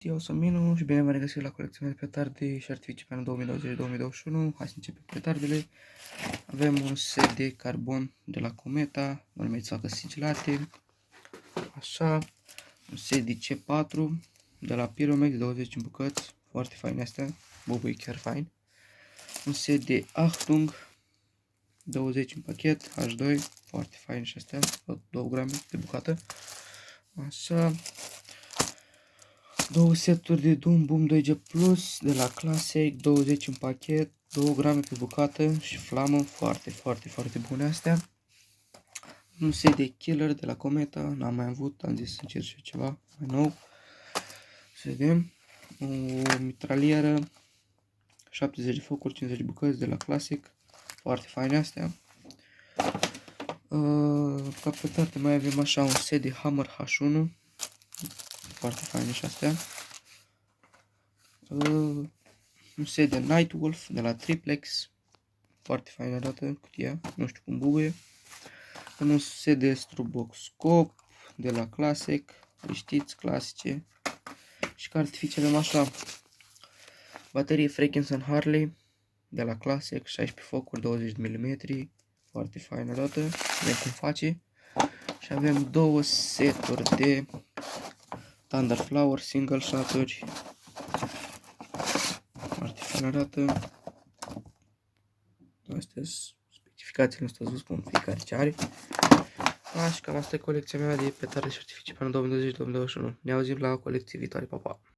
Eu sunt Minu și bine v-am regăsit la colecția mea de petarde și artificii pe anul 2020-2021. Hai să începem petardele. Avem un set de carbon de la Cometa, numeți să facă sigilate. Așa, un set de C4 de la Pyromex, 20 în bucăți, foarte faine astea, bubuie chiar fain. Un set de Achtung, 20 în pachet, H2, foarte fain și astea, 2 grame de bucată. Așa. Două seturi de Doom Boom 2G Plus de la Classic, 20 în pachet, 2 grame pe bucată și flamă, foarte bune astea. Un set de Killer de la Cometa, n-am mai avut, am zis să încerc și ceva mai nou. Să vedem. O mitralieră, 70 de focuri, 50 de bucăți de la Classic, foarte faine astea. Ca petarde mai avem așa un set de Hammer H1, foarte faine și astea. Un set de Nightwolf de la Triplex, foarte fain arată cutia, nu știu cum bubuie. Am un set de Strubox Scope de la Classic, știți, clasice. Și ca artificii avem așa, baterie Frankenstein Harley de la Classic, 16 focuri, 20 de mm, foarte fain arată, vedem cum face. Și avem două seturi de Thunderflower single shot-uri, foarte fain arată. Astea sunt specificațiile, nu stați văzut cum fiecare ce are. Și cam asta e colecția mea de petarde și artificii pe anul 2020-2021. Ne auzim la colecții viitoare, pa, pa!